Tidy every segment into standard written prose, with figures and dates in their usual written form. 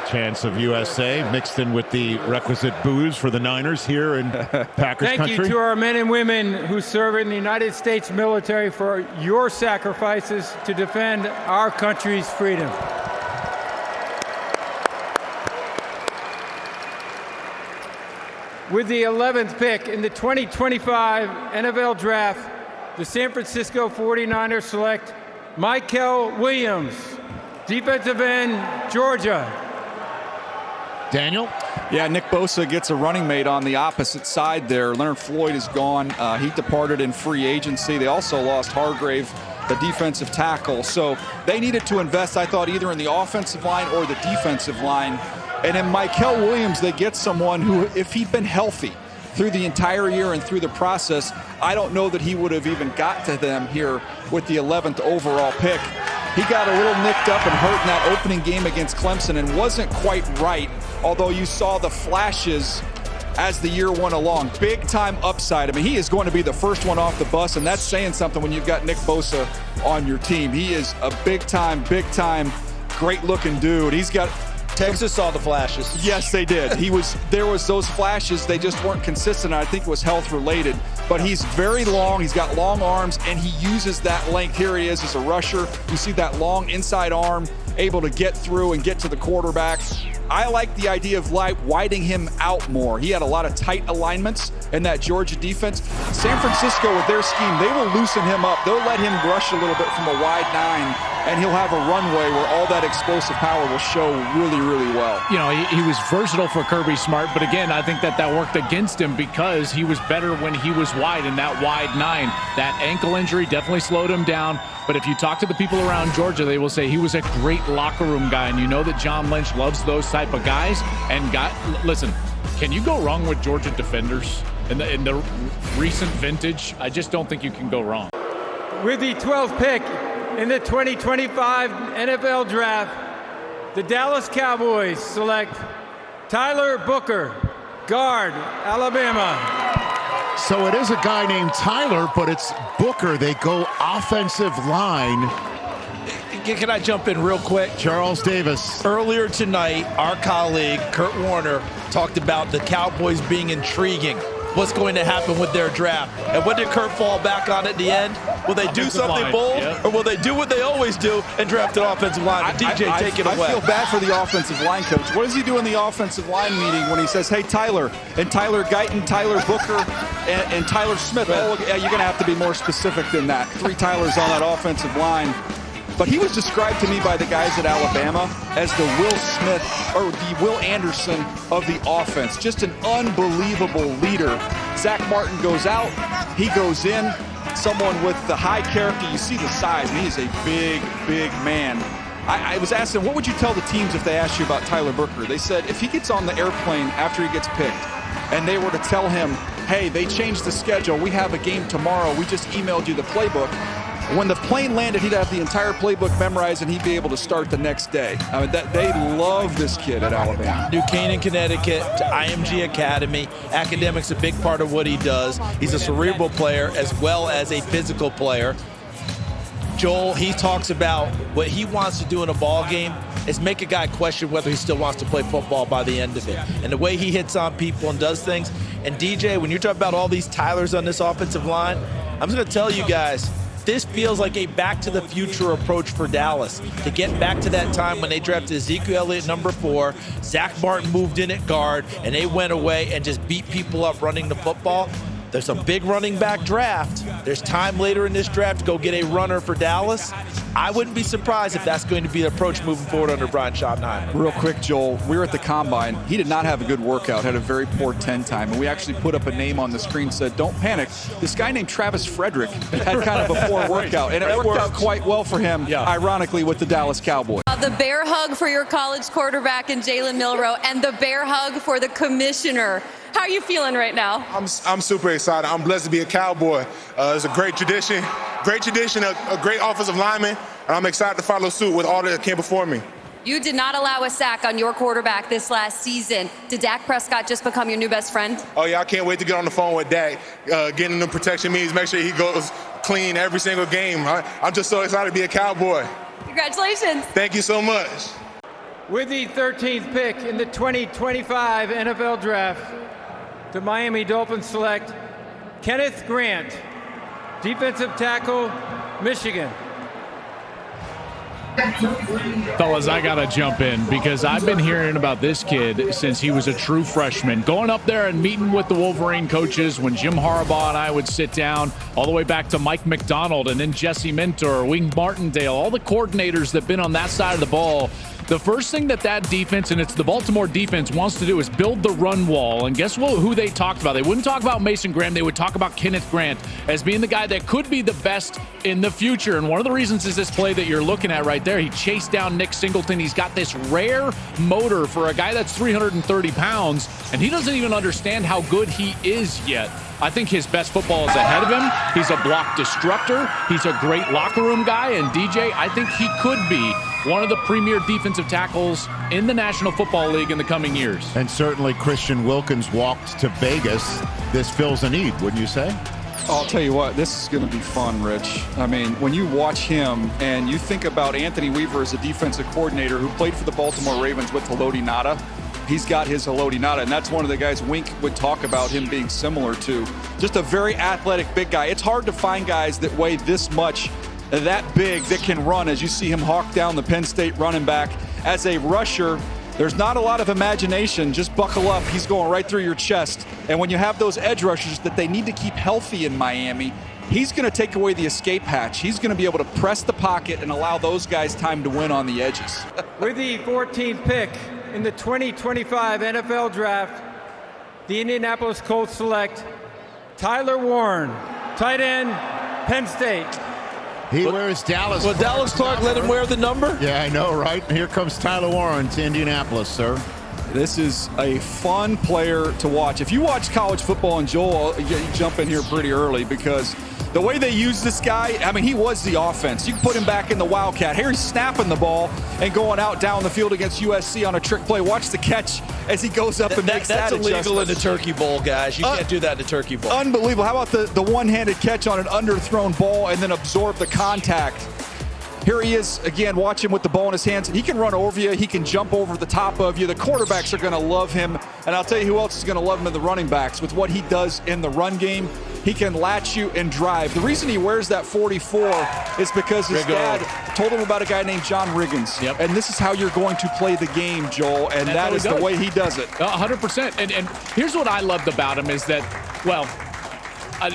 Chance of USA mixed in with the requisite booze for the Niners here in Packers Thank country. you to our men and women who serve in the United States military for your sacrifices to defend our country's freedom. With the 11th pick in the 2025 NFL Draft, the San Francisco 49ers select Michael Williams, defensive end, Georgia. Daniel? Yeah, Nick Bosa gets a running mate on the opposite side there. Leonard Floyd is gone. He departed in free agency. They also lost Hargrave, the defensive tackle. So they needed to invest, I thought, either in the offensive line or the defensive line. And in Michael Williams, they get someone who, if he'd been healthy through the entire year and through the process, I don't know that he would have even got to them here with the 11th overall pick. He got a little nicked up and hurt in that opening game against Clemson and wasn't quite right, although you saw the flashes as the year went along. Big time upside. I mean, he is going to be the first one off the bus, and that's saying something when you've got Nick Bosa on your team. He is a big time, great looking dude. He's got... Texas saw the flashes. Yes, they did. There was those flashes. They just weren't consistent. I think it was health related. But he's very long. He's got long arms, and he uses that length. Here he is as a rusher. You see that long inside arm, able to get through and get to the quarterback. I like the idea of widening him out more. He had a lot of tight alignments in that Georgia defense. San Francisco, with their scheme, they will loosen him up. They'll let him rush a little bit from a wide 9, and he'll have a runway where all that explosive power will show really, really well. You know, he was versatile for Kirby Smart, but again, I think that worked against him because he was better when he was wide in that wide 9. That ankle injury definitely slowed him down. But if you talk to the people around Georgia, they will say he was a great locker room guy. And you know that John Lynch loves those type of guys. And listen, can you go wrong with Georgia defenders in the recent vintage? I just don't think you can go wrong. With the 12th pick in the 2025 NFL Draft, the Dallas Cowboys select Tyler Booker, guard, Alabama. So it is a guy named Tyler, but it's Booker. They go offensive line. Can I jump in real quick? Charles Davis. Earlier tonight, our colleague, Kurt Warner, talked about the Cowboys being intriguing. What's going to happen with their draft? And what did Kurt fall back on at the end? Will they do something bold, or will they do what they always do and draft an offensive line? DJ, take it away. I feel bad for the offensive line coach. What does he do in the offensive line meeting when he says, hey, Tyler, and Tyler Guyton, Tyler Booker, and Tyler Smith? Oh, yeah, you're going to have to be more specific than that. 3 Tylers on that offensive line. But he was described to me by the guys at Alabama as the Will Smith or the Will Anderson of the offense. Just an unbelievable leader. Zach Martin goes out, he goes in. Someone with the high character. You see the size. I mean, he's a big man. I was asking, what would you tell the teams if they asked you about Tyler Booker? They said if he gets on the airplane after he gets picked and they were to tell him, hey, they changed the schedule, we have a game tomorrow, we just emailed you the playbook. When the plane landed, he'd have the entire playbook memorized and he'd be able to start the next day. I mean, they love this kid at Alabama. New Canaan, Connecticut, to IMG Academy. Academics a big part of what he does. He's a cerebral player as well as a physical player. Joel, he talks about what he wants to do in a ball game is make a guy question whether he still wants to play football by the end of it. And the way he hits on people and does things. And DJ, when you're talking about all these Tylers on this offensive line, I'm just going to tell you guys, this feels like a back-to-the-future approach for Dallas to get back to that time when they drafted Ezekiel Elliott number 4, Zach Martin moved in at guard, and they went away and just beat people up running the football. There's a big running back draft. There's time later in this draft to go get a runner for Dallas. I wouldn't be surprised if that's going to be the approach moving forward under Brian Schottenheimer. Real quick, Joel, we were at the Combine. He did not have a good workout, had a very poor 10 time, and we actually put up a name on the screen, said, don't panic. This guy named Travis Frederick had kind of a poor workout, and it worked out quite well for him, ironically, with the Dallas Cowboys. The bear hug for your college quarterback in Jaylen Milroe and the bear hug for the commissioner. How are you feeling right now? I'm super excited. I'm blessed to be a Cowboy. It's a great tradition, a great offensive lineman, and I'm excited to follow suit with all that came before me. You did not allow a sack on your quarterback this last season. Did Dak Prescott just become your new best friend? Oh, yeah, I can't wait to get on the phone with Dak. Getting him protection means make sure he goes clean every single game. I'm just so excited to be a Cowboy. Congratulations. Thank you so much. With the 13th pick in the 2025 NFL Draft, the Miami Dolphins select Kenneth Grant, defensive tackle, Michigan. Fellas, I got to jump in because I've been hearing about this kid since he was a true freshman. Going up there and meeting with the Wolverine coaches when Jim Harbaugh and I would sit down, all the way back to Mike McDonald and then Jesse Minter, Wing Martindale, all the coordinators that have been on that side of the ball. The first thing that defense, and it's the Baltimore defense, wants to do is build the run wall. And guess what? Who they talked about? They wouldn't talk about Mason Graham. They would talk about Kenneth Grant as being the guy that could be the best in the future. And one of the reasons is this play that you're looking at right there. He chased down Nick Singleton. He's got this rare motor for a guy that's 330 pounds, and he doesn't even understand how good he is yet. I think his best football is ahead of him. He's a block disruptor. He's a great locker room guy. And DJ, I think he could be one of the premier defensive tackles in the National Football League in the coming years. And certainly Christian Wilkins walked to Vegas. This fills a need, wouldn't you say? I'll tell you what, this is going to be fun, Rich. I mean, when you watch him and you think about Anthony Weaver as a defensive coordinator who played for the Baltimore Ravens with Haloti Ngata, he's got his Haloti Ngata, and that's one of the guys Wink would talk about him being similar to. Just a very athletic big guy. It's hard to find guys that weigh this much, that big, that can run, as you see him hawk down the Penn State running back. As a rusher, there's not a lot of imagination. Just buckle up. He's going right through your chest. And when you have those edge rushers that they need to keep healthy in Miami, he's going to take away the escape hatch. He's going to be able to press the pocket and allow those guys time to win on the edges. With the 14th pick in the 2025 NFL Draft, the Indianapolis Colts select Tyler Warren, tight end, Penn State. He wears Dallas. Well, Dallas Clark let him wear the number? Yeah, I know, right? Here comes Tyler Warren to Indianapolis, sir. This is a fun player to watch. If you watch college football, and Joel, you jump in here pretty early because the way they use this guy, I mean, he was the offense. You can put him back in the Wildcat. Here he's snapping the ball and going out down the field against USC on a trick play. Watch the catch as he goes up and makes that adjustment. That's illegal in the Turkey Bowl, guys. You can't do that in the Turkey Bowl. Unbelievable. How about the one-handed catch on an underthrown ball and then absorb the contact? Here he is, again, watch him with the ball in his hands. He can run over you. He can jump over the top of you. The quarterbacks are going to love him. And I'll tell you who else is going to love him in the running backs. With what he does in the run game, he can latch you and drive. The reason he wears that 44 is because his dad told him about a guy named John Riggins. Yep. And this is how you're going to play the game, Joel. And that is the way he does it. 100%. And here's what I loved about him is that, well,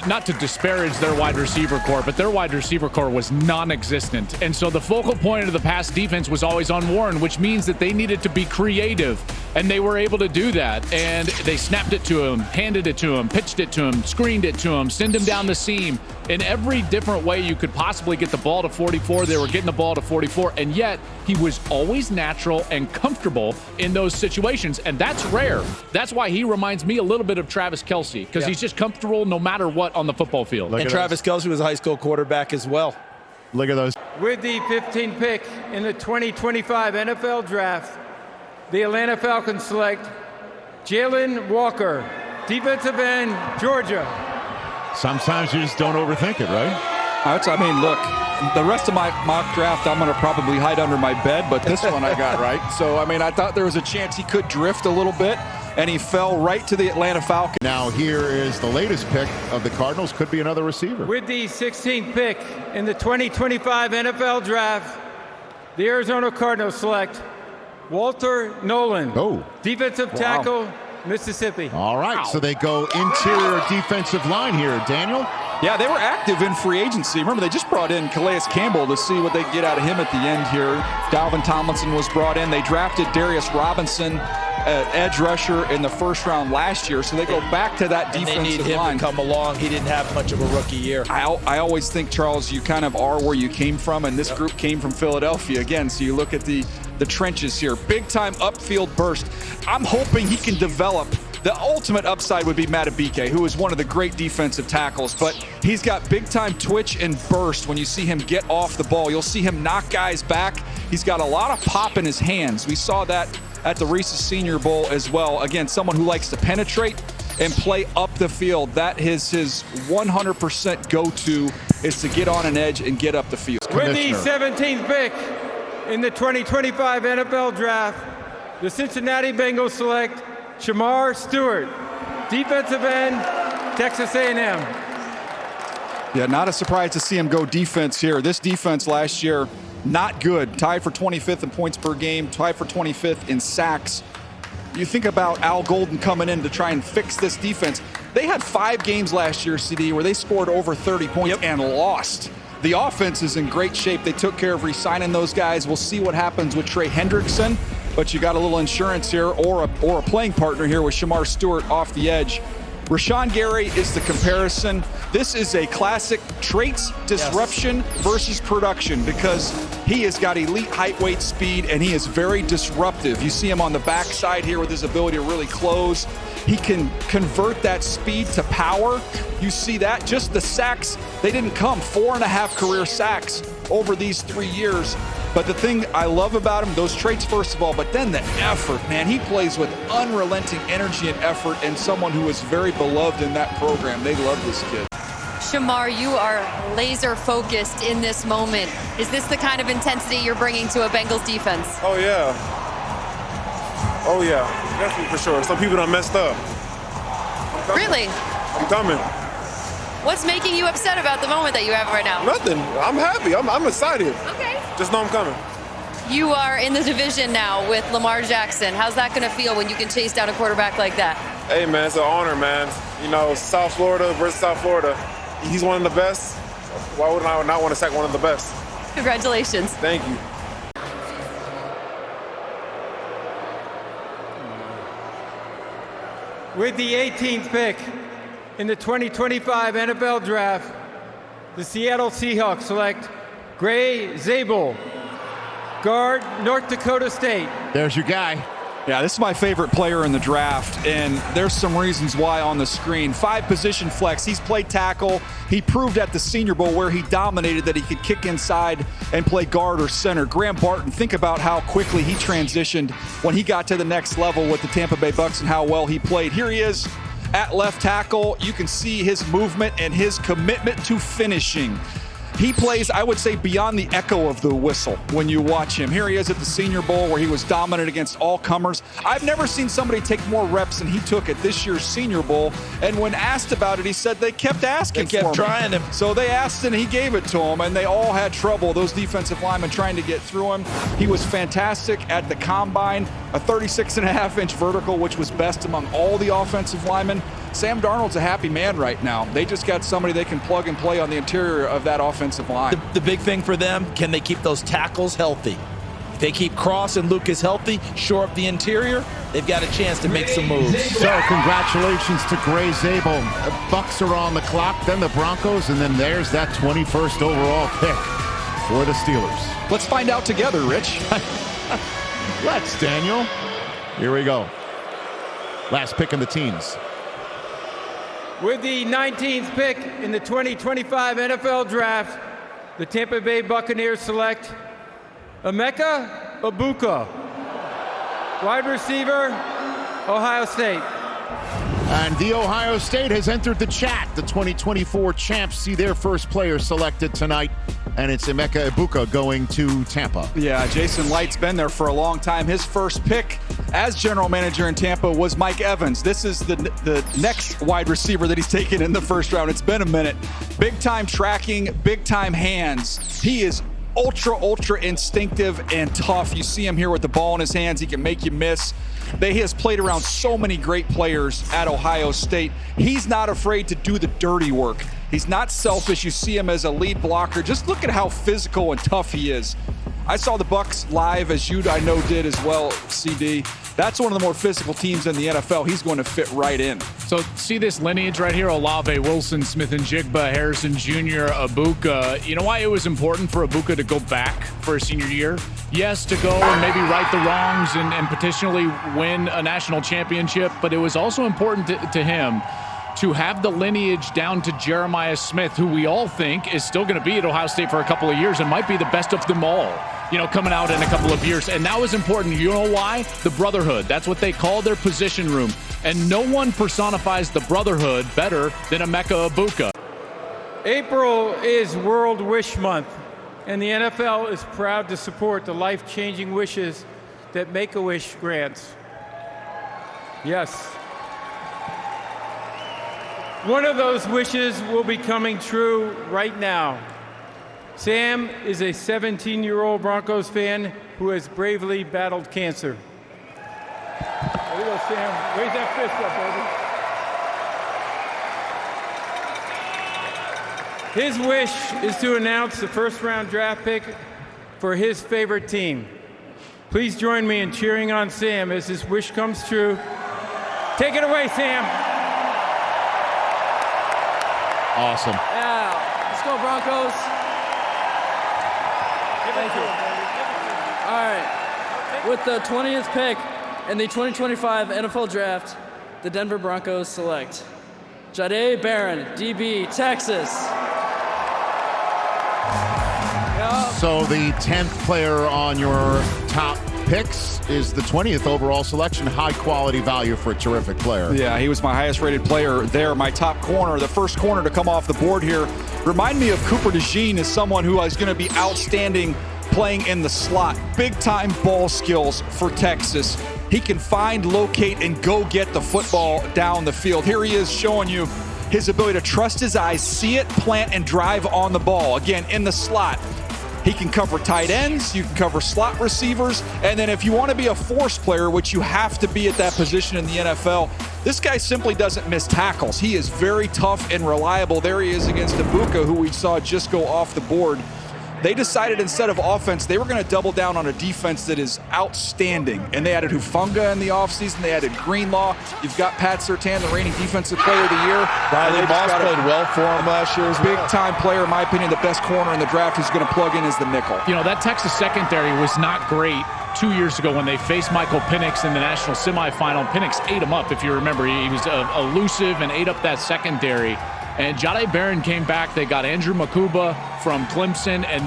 not to disparage their wide receiver core, but their wide receiver core was non-existent. And so the focal point of the pass defense was always on Warren, which means that they needed to be creative. And they were able to do that. And they snapped it to him, handed it to him, pitched it to him, screened it to him, send him down the seam. In every different way you could possibly get the ball to 44, they were getting the ball to 44. And yet he was always natural and comfortable in those situations. And that's rare. That's why he reminds me a little bit of Travis Kelce, because he's just comfortable no matter what on the football field. And Travis Kelce was a high school quarterback as well. Look at those. With the 15th pick in the 2025 NFL Draft, the Atlanta Falcons select Jaylen Walker, defensive end, Georgia. Sometimes you just don't overthink it, right? I mean, look, the rest of my mock draft, I'm going to probably hide under my bed, but this one I got right. So, I mean, I thought there was a chance he could drift a little bit, and he fell right to the Atlanta Falcons. Now here is the latest pick of the Cardinals. Could be another receiver. With the 16th pick in the 2025 NFL Draft, the Arizona Cardinals select Walter Nolan, defensive tackle, Mississippi. All right, so they go interior defensive line here. Daniel? Yeah, they were active in free agency. Remember, they just brought in Calais Campbell to see what they get out of him at the end here. Dalvin Tomlinson was brought in. They drafted Darius Robinson, edge rusher, in the first round last year. So they go back to that defensive line. They need him to come along. He didn't have much of a rookie year. I always think, Charles, you kind of are where you came from, and this group came from Philadelphia again. So you look at the trenches here. Big-time upfield burst. I'm hoping he can develop. The ultimate upside would be Matt Ibuka, who is one of the great defensive tackles, but he's got big-time twitch and burst when you see him get off the ball. You'll see him knock guys back. He's got a lot of pop in his hands. We saw that at the Reese's Senior Bowl as well. Again, someone who likes to penetrate and play up the field. That is his 100% go-to, is to get on an edge and get up the field. With the 17th pick in the 2025 NFL Draft, the Cincinnati Bengals select Shamar Stewart, defensive end, Texas A&M. Yeah, not a surprise to see him go defense here. This defense last year, not good. Tied for 25th in points per game, tied for 25th in sacks. You think about Al Golden coming in to try and fix this defense. They had 5 games last year, CD, where they scored over 30 points and lost. The offense is in great shape. They took care of re-signing those guys. We'll see what happens with Trey Hendrickson, but you got a little insurance here or a playing partner here with Shamar Stewart off the edge. Rashawn Gary is the comparison. This is a classic traits, disruption versus production, because he has got elite height, weight, speed, and he is very disruptive. You see him on the backside here with his ability to really close. He can convert that speed to power. You see that, just the sacks, they didn't come. 4.5 career sacks over these 3 years. But the thing I love about him, those traits first of all, but then the effort, man. He plays with unrelenting energy and effort, and someone who is very beloved in that program. They love this kid. Shamar, you are laser focused in this moment. Is this the kind of intensity you're bringing to a Bengals defense? Oh, yeah. Oh, yeah. Definitely, for sure. Some people done messed up. Really? I'm coming. What's making you upset about the moment that you have right now? Nothing. I'm happy. I'm excited. Okay. Just know I'm coming. You are in the division now with Lamar Jackson. How's that going to feel when you can chase down a quarterback like that? Hey, man, it's an honor, man. You know, South Florida versus South Florida. He's one of the best. Why would I not want to sack one of the best? Congratulations. Thank you. With the 18th pick in the 2025 NFL Draft, the Seattle Seahawks select Gray Zable, guard, North Dakota State. There's your guy. Yeah, this is my favorite player in the draft, and there's some reasons why on the screen. 5 position flex. He's played tackle. He proved at the Senior Bowl where he dominated that he could kick inside and play guard or center. Graham Barton, think about how quickly he transitioned when he got to the next level with the Tampa Bay Bucks and how well he played. Here he is at left tackle. You can see his movement and his commitment to finishing. He plays, I would say, beyond the echo of the whistle when you watch him. Here he is at the Senior Bowl where he was dominant against all comers. I've never seen somebody take more reps than he took at this year's Senior Bowl. And when asked about it, he said they kept asking They kept for trying him. So they asked and he gave it to them, and they all had trouble, those defensive linemen, trying to get through him. He was fantastic at the combine, a 36.5-inch vertical, which was best among all the offensive linemen. Sam Darnold's a happy man right now. They just got somebody they can plug and play on the interior of that offensive line. The big thing for them, can they keep those tackles healthy? If they keep Cross and Lucas healthy, shore up the interior, they've got a chance to make some moves. So congratulations to Gray Zable. The Bucks are on the clock, then the Broncos, and then there's that 21st overall pick for the Steelers. Let's find out together, Rich. Let's, Daniel. Here we go. Last pick in the teens. With the 19th pick in the 2025 NFL Draft, the Tampa Bay Buccaneers select Amecha Ibuka, wide receiver, Ohio State. And the Ohio State has entered the chat. The 2024 champs see their first player selected tonight, and it's Amecha Ibuka going to Tampa. Yeah, Jason Light's been there for a long time. His first pick as general manager in Tampa was Mike Evans. This is the next wide receiver that he's taken in the first round. It's been a minute. Big time tracking, big time hands. He is ultra instinctive and tough. You see him here with the ball in his hands. He can make you miss. He has played around so many great players at Ohio State. He's not afraid to do the dirty work. He's not selfish. You see him as a lead blocker. Just look at how physical and tough he is. I saw the Bucks live, as you, I know, did as well, CD. That's one of the more physical teams in the NFL. He's going to fit right in. So see this lineage right here: Olave, Wilson, Smith-Njigba, Harrison Jr., Ibuka. You know why it was important for Ibuka to go back for his senior year? Yes, to go and maybe right the wrongs and potentially win a national championship, but it was also important to him to have the lineage down to Jeremiah Smith, who we all think is still going to be at Ohio State for a couple of years and might be the best of them all, you know, coming out in a couple of years. And that was important. You know why? The brotherhood. That's what they call their position room. And no one personifies the brotherhood better than Amecha Ibuka. April is World Wish Month. and the NFL is proud to support the life-changing wishes that Make-A-Wish grants. Yes. One of those wishes will be coming true right now. Sam is a 17-year-old Broncos fan who has bravely battled cancer. There you go, Sam. Raise that fist up, baby. His wish is to announce the first-round draft pick for his favorite team. Please join me in cheering on Sam as his wish comes true. Take it away, Sam. Awesome. Yeah, let's go Broncos. Thank you. All right, with the 20th pick in the 2025 NFL Draft, the Denver Broncos select Jade Barron, DB, Texas. So the 10th player on your top picks is the 20th overall selection. High quality value for a terrific player. Yeah, he was my highest rated player there. My top corner, the first corner to come off the board here. Remind me of Cooper DeJean as someone who is going to be outstanding playing in the slot. Big time ball skills for Texas. He can find, locate, and go get the football down the field. Here he is showing you his ability to trust his eyes, see it, plant, and drive on the ball. Again, in the slot. He can cover tight ends, you can cover slot receivers, and then if you want to be a force player, which you have to be at that position in the NFL, this guy simply doesn't miss tackles. He is very tough and reliable. There he is against Ibuka, who we saw just go off the board. They decided instead of offense, they were going to double down on a defense that is outstanding. And they added Hufanga in the offseason. They added Greenlaw. You've got Pat Surtain, the reigning defensive player of the year. Riley Moss played well for him last year. Big-time player, in my opinion, the best corner in the draft who's going to plug in as the nickel. You know, that Texas secondary was not great 2 years ago when they faced Michael Penix in the national semifinal. Penix ate him up, if you remember. He was elusive and ate up that secondary. And Jade Barron came back. They got Andrew Makuba from Clemson. And,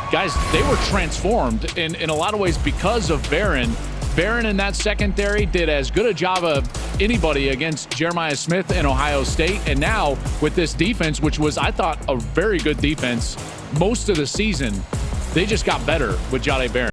guys, they were transformed in a lot of ways because of Barron. Barron in that secondary did as good a job of anybody against Jeremiah Smith in Ohio State. And now with this defense, which was, I thought, a very good defense most of the season, they just got better with Jade Barron.